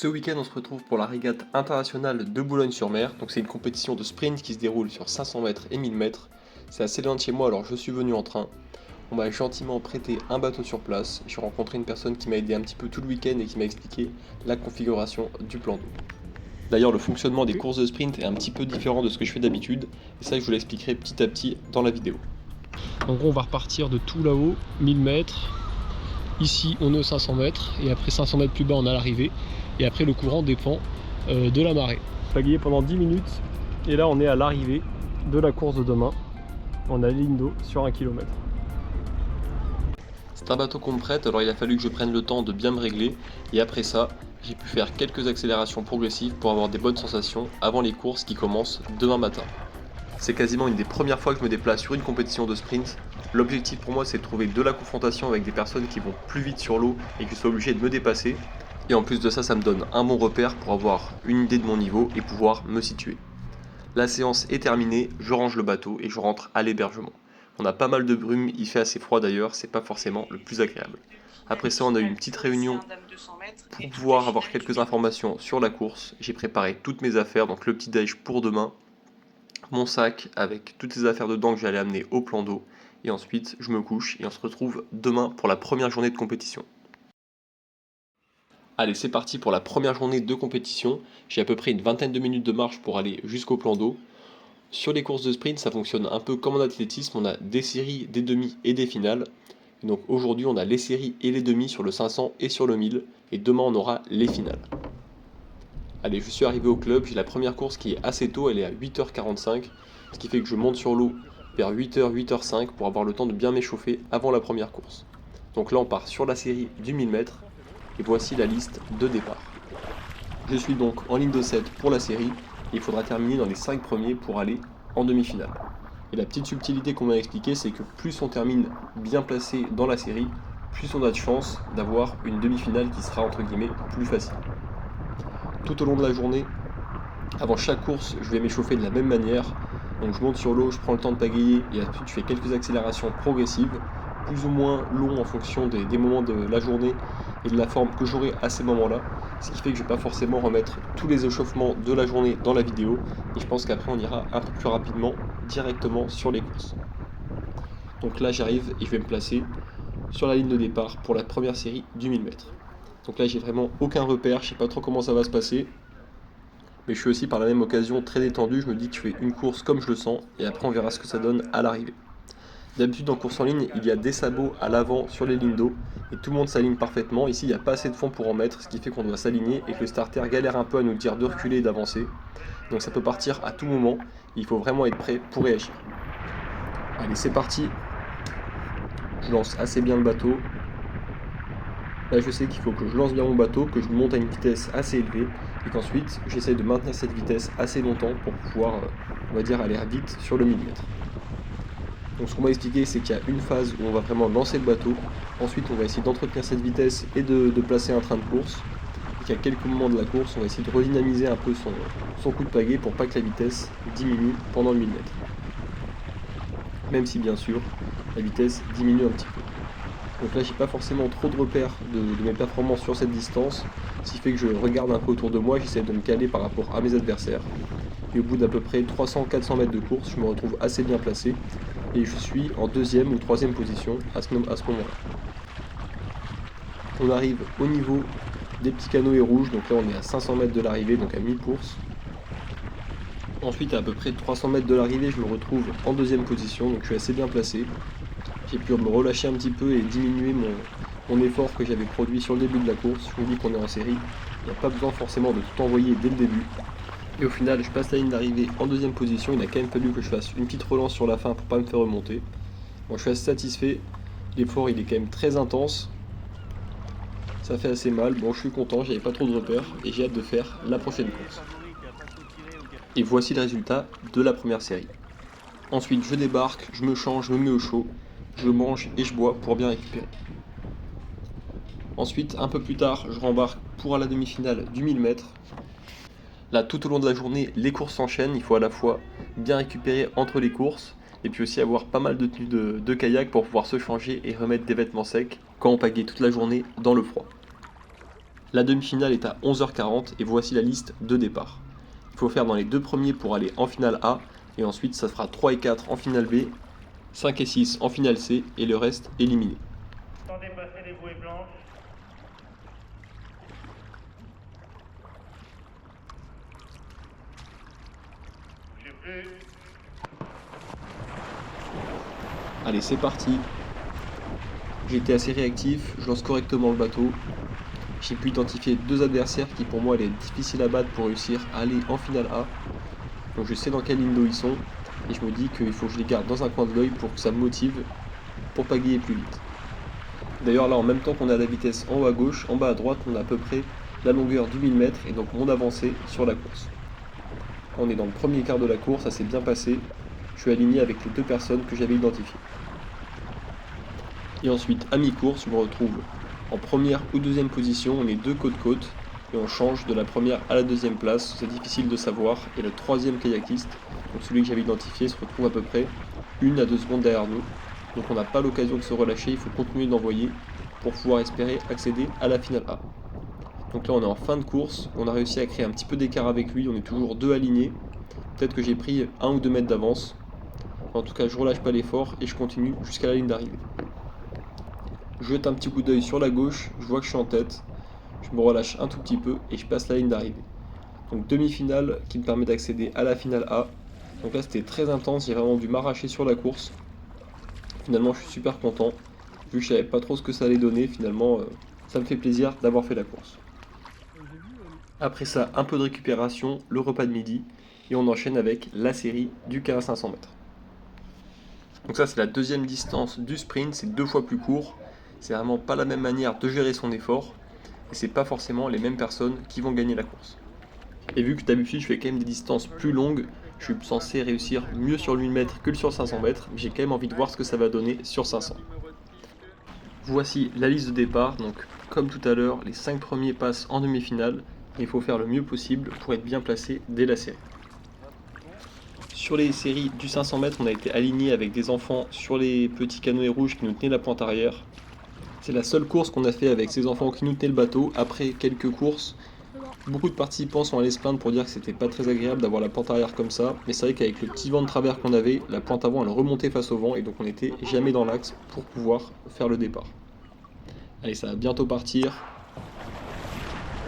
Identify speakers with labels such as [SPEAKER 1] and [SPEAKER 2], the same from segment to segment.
[SPEAKER 1] Ce week-end, on se retrouve pour la régate internationale de Boulogne-sur-Mer. Donc, c'est une compétition de sprint qui se déroule sur 500 mètres et 1000 mètres. C'est assez loin de chez moi, alors je suis venu en train. On m'a gentiment prêté un bateau sur place. J'ai rencontré une personne qui m'a aidé un petit peu tout le week-end et qui m'a expliqué la configuration du plan d'eau. D'ailleurs, le fonctionnement des courses de sprint est un petit peu différent de ce que je fais d'habitude. Et ça, je vous l'expliquerai petit à petit dans la vidéo.
[SPEAKER 2] En gros, on va repartir de tout là-haut, 1000 mètres. Ici, on est aux 500 mètres. Et après 500 mètres plus bas, on a l'arrivée. Et après, le courant dépend de la marée. Pagayé pendant 10 minutes. Et là, on est à l'arrivée de la course de demain. On a la ligne d'eau sur 1 km.
[SPEAKER 1] C'est un bateau qu'on me prête, alors il a fallu que je prenne le temps de bien me régler. Et après ça, j'ai pu faire quelques accélérations progressives pour avoir des bonnes sensations avant les courses qui commencent demain matin. C'est quasiment une des premières fois que je me déplace sur une compétition de sprint. L'objectif pour moi, c'est de trouver de la confrontation avec des personnes qui vont plus vite sur l'eau et qui soient obligées de me dépasser. Et en plus de ça, ça me donne un bon repère pour avoir une idée de mon niveau et pouvoir me situer. La séance est terminée, je range le bateau et je rentre à l'hébergement. On a pas mal de brume, il fait assez froid d'ailleurs, c'est pas forcément le plus agréable. Après ça, on a eu une petite réunion pour pouvoir avoir quelques informations sur la course. J'ai préparé toutes mes affaires, donc le petit déj pour demain, mon sac avec toutes les affaires dedans que j'allais amener au plan d'eau. Et ensuite, je me couche et on se retrouve demain pour la première journée de compétition. Allez, c'est parti pour la première journée de compétition. J'ai à peu près une vingtaine de minutes de marche pour aller jusqu'au plan d'eau. Sur les courses de sprint, ça fonctionne un peu comme en athlétisme. On a des séries, des demi et des finales. Et donc aujourd'hui, on a les séries et les demi sur le 500 et sur le 1000. Et demain, on aura les finales. Allez, je suis arrivé au club. J'ai la première course qui est assez tôt. Elle est à 8h45. Ce qui fait que je monte sur l'eau vers 8h, 8h05 pour avoir le temps de bien m'échauffer avant la première course. Donc là, on part sur la série du 1000 mètres. Et voici la liste de départ. Je suis donc en ligne de 7 pour la série. Et il faudra terminer dans les 5 premiers pour aller en demi-finale. Et la petite subtilité qu'on m'a expliqué, c'est que plus on termine bien placé dans la série, plus on a de chance d'avoir une demi-finale qui sera entre guillemets plus facile. Tout au long de la journée, avant chaque course, je vais m'échauffer de la même manière. Donc je monte sur l'eau, je prends le temps de pagayer et ensuite je fais quelques accélérations progressives, plus ou moins longs en fonction des moments de la journée et de la forme que j'aurai à ces moments-là. Ce qui fait que je ne vais pas forcément remettre tous les échauffements de la journée dans la vidéo. Et je pense qu'après on ira un peu plus rapidement directement sur les courses. Donc là j'arrive et je vais me placer sur la ligne de départ pour la première série du 1000 mètres. Donc là j'ai vraiment aucun repère, je sais pas trop comment ça va se passer. Mais je suis aussi par la même occasion très détendu, je me dis que je fais une course comme je le sens et après on verra ce que ça donne à l'arrivée. D'habitude en course en ligne, il y a des sabots à l'avant sur les lignes d'eau et tout le monde s'aligne parfaitement. Ici, il n'y a pas assez de fond pour en mettre, ce qui fait qu'on doit s'aligner et que le starter galère un peu à nous dire de reculer et d'avancer. Donc ça peut partir à tout moment, il faut vraiment être prêt pour réagir. Allez, c'est parti. Je lance assez bien le bateau. Là, je sais qu'il faut que je lance bien mon bateau, que je monte à une vitesse assez élevée et qu'ensuite, j'essaye de maintenir cette vitesse assez longtemps pour pouvoir, on va dire, aller vite sur le 1000 mètres. Donc ce qu'on m'a expliqué, c'est qu'il y a une phase où on va vraiment lancer le bateau. Ensuite, on va essayer d'entretenir cette vitesse et de placer un train de course. Et qu'à quelques moments de la course, on va essayer de redynamiser un peu son coup de pagaie pour pas que la vitesse diminue pendant le 1000 mètres. Même si, bien sûr, la vitesse diminue un petit peu. Donc là, j'ai pas forcément trop de repères de mes performances sur cette distance. Ce qui fait que je regarde un peu autour de moi, j'essaie de me caler par rapport à mes adversaires. Et au bout d'à peu près 300-400 mètres de course, je me retrouve assez bien placé. Et je suis en deuxième ou troisième position à ce moment-là. On arrive au niveau des petits canoës rouges, donc là on est à 500 mètres de l'arrivée, donc à mi-course. Ensuite à peu près 300 mètres de l'arrivée, je me retrouve en deuxième position, donc je suis assez bien placé. J'ai pu me relâcher un petit peu et diminuer mon effort que j'avais produit sur le début de la course. Je me dis qu'on est en série, il n'y a pas besoin forcément de tout envoyer dès le début. Et au final, je passe la ligne d'arrivée en deuxième position. Il a quand même fallu que je fasse une petite relance sur la fin pour pas me faire remonter. Bon, je suis assez satisfait. L'effort, il est quand même très intense. Ça fait assez mal. Bon, je suis content, j'avais pas trop de repères et j'ai hâte de faire la prochaine course. Et voici le résultat de la première série. Ensuite, je débarque, je me change, je me mets au chaud, je mange et je bois pour bien récupérer. Ensuite, un peu plus tard, je rembarque pour la demi-finale du 1000 mètres. Là, tout au long de la journée, les courses s'enchaînent. Il faut à la fois bien récupérer entre les courses et puis aussi avoir pas mal de tenues de kayak pour pouvoir se changer et remettre des vêtements secs quand on pagaie toute la journée dans le froid. La demi-finale est à 11h40 et voici la liste de départ. Il faut faire dans les 2 premiers pour aller en finale A, et ensuite ça fera 3 et 4 en finale B, 5 et 6 en finale C, et le reste éliminé.
[SPEAKER 3] Sans dépasser les bouées blanches. J'ai plus.
[SPEAKER 1] Allez, c'est parti. J'ai été assez réactif, je lance correctement le bateau. J'ai pu identifier 2 adversaires qui pour moi allaient être difficiles à battre pour réussir à aller en finale A. Donc je sais dans quelle ligne d'eau ils sont, et je me dis qu'il faut que je les garde dans un coin de l'œil pour que ça me motive, pour pagayer plus vite. D'ailleurs là, en même temps qu'on a la vitesse en haut à gauche, en bas à droite, on a à peu près la longueur du 1000 mètres et donc mon avancée sur la course. On est dans le premier quart de la course, ça s'est bien passé. Je suis aligné avec les 2 personnes que j'avais identifiées. Et ensuite, à mi-course, je me retrouve en première ou deuxième position, on est 2 côte-côte et on change de la première à la deuxième place, c'est difficile de savoir. Et le troisième kayakiste, donc celui que j'avais identifié, se retrouve à peu près 1 à 2 secondes derrière nous. Donc on n'a pas l'occasion de se relâcher, il faut continuer d'envoyer pour pouvoir espérer accéder à la finale A. Donc là on est en fin de course, on a réussi à créer un petit peu d'écart avec lui, on est toujours 2 alignés. Peut-être que j'ai pris 1 ou 2 mètres d'avance. En tout cas je relâche pas l'effort et je continue jusqu'à la ligne d'arrivée. Je jette un petit coup d'œil sur la gauche, je vois que je suis en tête, je me relâche un tout petit peu et je passe la ligne d'arrivée. Donc demi-finale qui me permet d'accéder à la finale A. Donc là c'était très intense, j'ai vraiment dû m'arracher sur la course. Finalement je suis super content, vu que je savais pas trop ce que ça allait donner, finalement ça me fait plaisir d'avoir fait la course. Après ça, un peu de récupération, le repas de midi, et on enchaîne avec la série du K à 500 mètres. Donc ça c'est la deuxième distance du sprint, c'est 2 fois plus court. C'est vraiment pas la même manière de gérer son effort, et c'est pas forcément les mêmes personnes qui vont gagner la course. Et vu que d'habitude je fais quand même des distances plus longues, je suis censé réussir mieux sur le 1000 mètres que sur le 500 mètres, mais j'ai quand même envie de voir ce que ça va donner sur 500. Voici la liste de départ, donc comme tout à l'heure, les 5 premiers passent en demi-finale, et il faut faire le mieux possible pour être bien placé dès la série. Sur les séries du 500 mètres, on a été aligné avec des enfants sur les petits canoës rouges qui nous tenaient la pointe arrière. C'est la seule course qu'on a fait avec ces enfants qui nous tenaient le bateau. Après quelques courses, beaucoup de participants sont allés se plaindre pour dire que c'était pas très agréable d'avoir la pointe arrière comme ça. Mais c'est vrai qu'avec le petit vent de travers qu'on avait, la pointe avant elle remontait face au vent et donc on n'était jamais dans l'axe pour pouvoir faire le départ. Allez, ça va bientôt partir.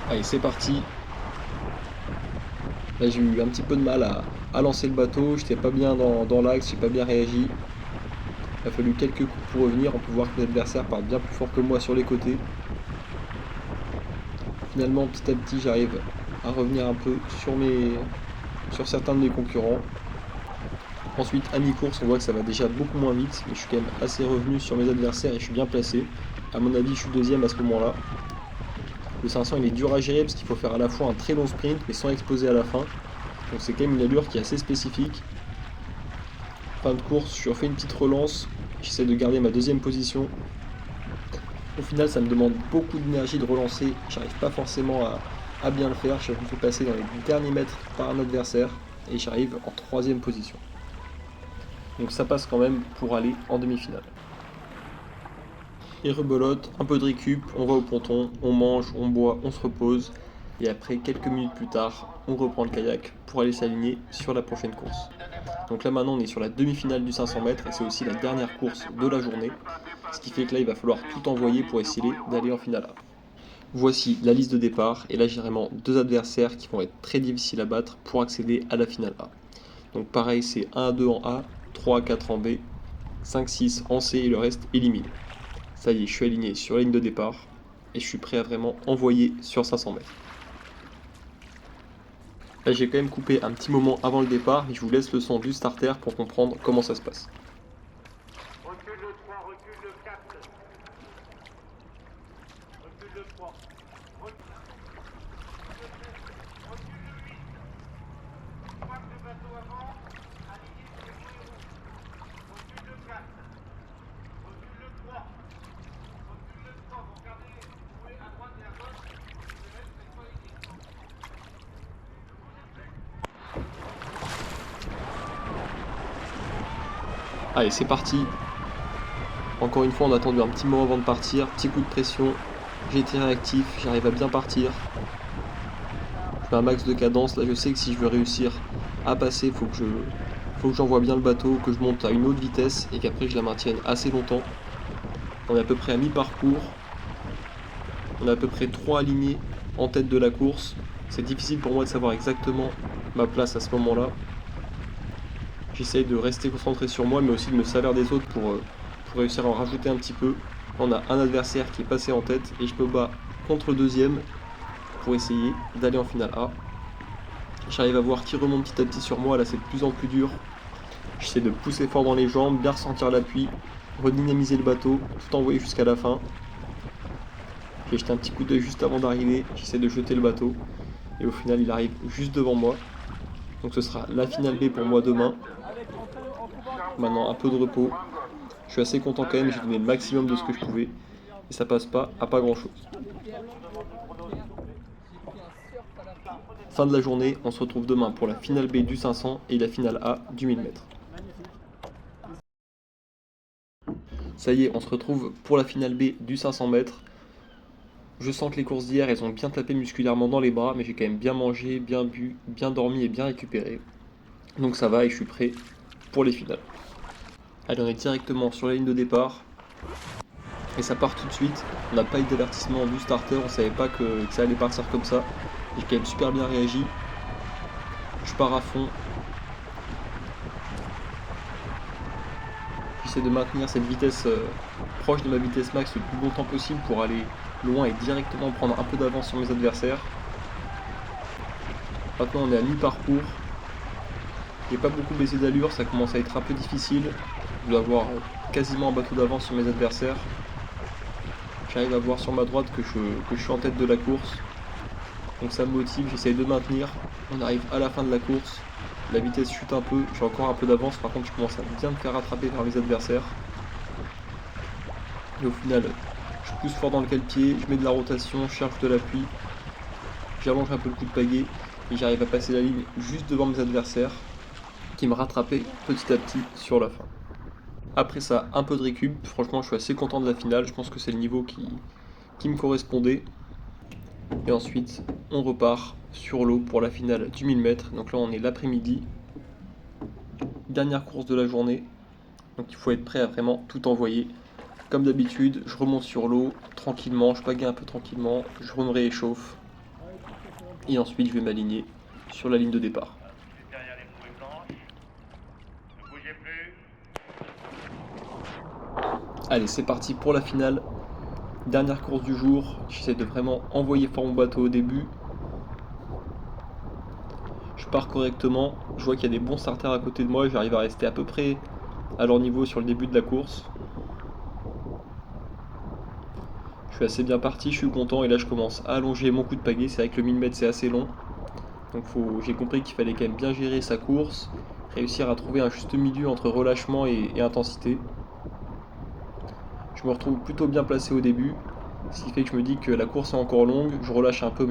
[SPEAKER 1] Allez, c'est parti. Là j'ai eu un petit peu de mal à lancer le bateau, j'étais pas bien dans l'axe, j'ai pas bien réagi. Il a fallu quelques coups pour revenir, on peut voir que l'adversaire part bien plus fort que moi sur les côtés. Finalement, petit à petit, j'arrive à revenir un peu sur certains de mes concurrents. Ensuite, à mi-course, on voit que ça va déjà beaucoup moins vite, mais je suis quand même assez revenu sur mes adversaires et je suis bien placé. À mon avis, je suis deuxième à ce moment-là. Le 500, il est dur à gérer parce qu'il faut faire à la fois un très long sprint, mais sans exploser à la fin. Donc c'est quand même une allure qui est assez spécifique. Fin de course, je refais une petite relance, j'essaie de garder ma deuxième position. Au final, ça me demande beaucoup d'énergie de relancer, j'arrive pas forcément à bien le faire, je me fais passer dans les derniers mètres par un adversaire et j'arrive en troisième position. Donc ça passe quand même pour aller en demi-finale. Et rebelote, un peu de récup, on va au ponton, on mange, on boit, on se repose. Et après, quelques minutes plus tard, on reprend le kayak pour aller s'aligner sur la prochaine course. Donc là maintenant on est sur la demi-finale du 500 mètres et c'est aussi la dernière course de la journée. Ce qui fait que là il va falloir tout envoyer pour essayer d'aller en finale A. Voici la liste de départ et là j'ai vraiment 2 adversaires qui vont être très difficiles à battre pour accéder à la finale A. Donc pareil, c'est 1 à 2 en A, 3 à 4 en B, 5-6 en C et le reste éliminé. Ça y est, je suis aligné sur la ligne de départ et je suis prêt à vraiment envoyer sur 500 mètres. Là j'ai quand même coupé un petit moment avant le départ, mais je vous laisse le son du starter pour comprendre comment ça se passe.
[SPEAKER 3] Recule le 3, recule le 4. Recule le 3. Recule le 8. Pointe le bateau avant, aligné sur les bouées rouges. Recule le 4. Recule le 3. Recule le 3. Vous regardez les bouées à droite et à gauche. Le reste, c'est pas aligné.
[SPEAKER 1] Allez, c'est parti. Encore une fois, on a attendu un petit moment avant de partir. Petit coup de pression. J'ai été réactif, j'arrive à bien partir. Je fais un max de cadence. Là, je sais que si je veux réussir à passer, faut que j'envoie bien le bateau, que je monte à une autre vitesse et qu'après je la maintienne assez longtemps. On est à peu près à mi-parcours. On a à peu près 3 alignés en tête de la course. C'est difficile pour moi de savoir exactement ma place à ce moment-là. J'essaye de rester concentré sur moi, mais aussi de me servir des autres pour réussir à en rajouter un petit peu. On a un adversaire qui est passé en tête et je me bats contre le deuxième pour essayer d'aller en finale A. J'arrive à voir qui remonte petit à petit sur moi, là c'est de plus en plus dur. J'essaie de pousser fort dans les jambes, bien ressentir l'appui, redynamiser le bateau, tout envoyer jusqu'à la fin. J'ai jeté un petit coup d'œil juste avant d'arriver, j'essaie de jeter le bateau et au final il arrive juste devant moi. Donc ce sera la finale B pour moi demain. Maintenant un peu de repos. Je suis assez content quand même, j'ai donné le maximum de ce que je pouvais et ça passe pas à pas grand chose. Fin de la journée, on se retrouve demain pour la finale B du 500 et la finale A du 1000 mètres. Ça y est, on se retrouve pour la finale B du 500 mètres. Je sens que les courses d'hier, elles ont bien tapé musculairement dans les bras, mais j'ai quand même bien mangé, bien bu, bien dormi et bien récupéré. Donc ça va et je suis prêt pour les finales. Allez, on est directement sur la ligne de départ. Et ça part tout de suite. On n'a pas eu d'avertissement du starter, on savait pas que ça allait partir comme ça. J'ai quand même super bien réagi. Je pars à fond. J'essaie de maintenir cette vitesse proche de ma vitesse max le plus longtemps possible pour aller loin et directement prendre un peu d'avance sur mes adversaires. Maintenant on est à mi-parcours. J'ai pas beaucoup baissé d'allure, ça commence à être un peu difficile. Je dois avoir quasiment un bateau d'avance sur mes adversaires. J'arrive à voir sur ma droite que je suis en tête de la course. Donc ça me motive, j'essaye de maintenir. On arrive à la fin de la course. La vitesse chute un peu, j'ai encore un peu d'avance. Par contre je commence à bien me faire rattraper par mes adversaires. Et au final, je pousse fort dans le cale-pied, je mets de la rotation, je cherche de l'appui. J'allonge un peu le coup de pagaie et j'arrive à passer la ligne juste devant mes adversaires qui me rattrapaient petit à petit sur la fin. Après ça, un peu de récup. Franchement, je suis assez content de la finale. Je pense que c'est le niveau qui me correspondait. Et ensuite, on repart sur l'eau pour la finale du 1000 mètres. Donc là, on est l'après-midi. Dernière course de la journée. Donc il faut être prêt à vraiment tout envoyer. Comme d'habitude, je remonte sur l'eau tranquillement. Je pagaie un peu tranquillement. Je me rééchauffe. Et ensuite, je vais m'aligner sur la ligne de départ.
[SPEAKER 3] Derrière les bouées blanches. Ne bougez plus.
[SPEAKER 1] Allez, c'est parti pour la finale. Dernière course du jour. J'essaie de vraiment envoyer fort mon bateau au début. Je pars correctement. Je vois qu'il y a des bons starters à côté de moi. J'arrive à rester à peu près à leur niveau sur le début de la course. Je suis assez bien parti, je suis content. Et là, je commence à allonger mon coup de pagaie. C'est vrai que le 1000 mètres, c'est assez long. Donc j'ai compris qu'il fallait quand même bien gérer sa course. Réussir à trouver un juste milieu entre relâchement et intensité. Je me retrouve plutôt bien placé au début, ce qui fait que je me dis que la course est encore longue, je relâche un peu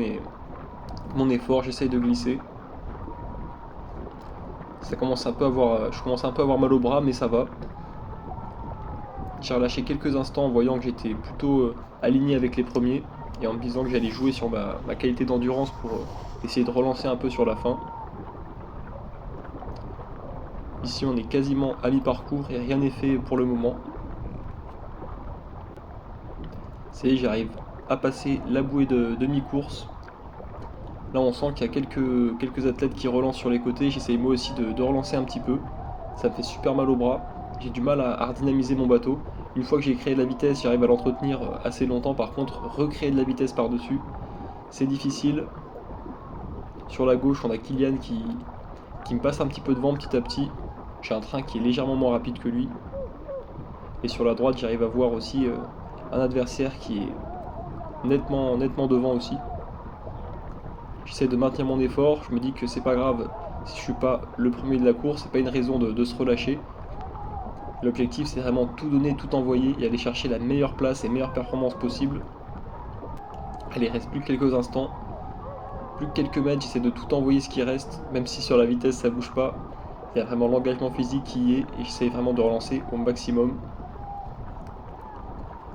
[SPEAKER 1] mon effort, j'essaye de glisser. Je commence un peu à avoir mal au bras, mais ça va. J'ai relâché quelques instants en voyant que j'étais plutôt aligné avec les premiers et en me disant que j'allais jouer sur ma qualité d'endurance pour essayer de relancer un peu sur la fin. Ici on est quasiment à mi-parcours et rien n'est fait pour le moment. Ça y est, j'arrive à passer la bouée de mi-course. Là on sent qu'il y a quelques athlètes qui relancent sur les côtés. J'essaye moi aussi de relancer un petit peu. Ça me fait super mal au bras. J'ai du mal à redynamiser mon bateau. Une fois que j'ai créé de la vitesse, j'arrive à l'entretenir assez longtemps. Par contre, recréer de la vitesse par-dessus, c'est difficile. Sur la gauche, on a Kylian qui me passe un petit peu devant petit à petit. J'ai un train qui est légèrement moins rapide que lui. Et sur la droite, j'arrive à voir aussi un adversaire qui est nettement devant aussi. J'essaie de maintenir mon effort, je me dis que c'est pas grave si je suis pas le premier de la course, c'est pas une raison de se relâcher. L'objectif c'est vraiment tout donner, tout envoyer et aller chercher la meilleure place et meilleure performance possible. Allez, il reste plus que quelques instants, plus que quelques mètres, j'essaie de tout envoyer ce qui reste, même si sur la vitesse ça bouge pas. Il y a vraiment l'engagement physique qui y est et j'essaie vraiment de relancer au maximum.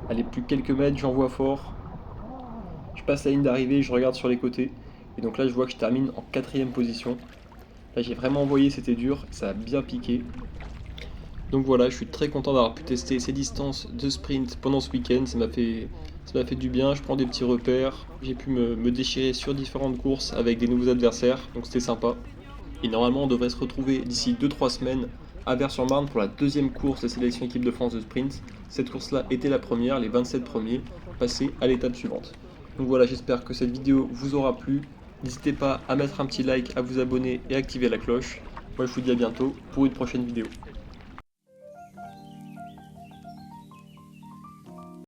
[SPEAKER 1] Allez, plus que quelques mètres, j'envoie fort. Je passe la ligne d'arrivée, je regarde sur les côtés. Et donc là, je vois que je termine en 4ème position. Là, j'ai vraiment envoyé, c'était dur, ça a bien piqué. Donc voilà, je suis très content d'avoir pu tester ces distances de sprint pendant ce week-end. Ça m'a fait du bien, je prends des petits repères. J'ai pu me déchirer sur différentes courses avec des nouveaux adversaires, donc c'était sympa. Et normalement, on devrait se retrouver d'ici 2-3 semaines à Vers-sur-Marne pour la 2e course de sélection équipe de France de sprint. Cette course-là était la première, les 27 premiers passaient à l'étape suivante. Donc voilà, j'espère que cette vidéo vous aura plu. N'hésitez pas à mettre un petit like, à vous abonner et à activer la cloche. Moi je vous dis à bientôt pour une prochaine vidéo.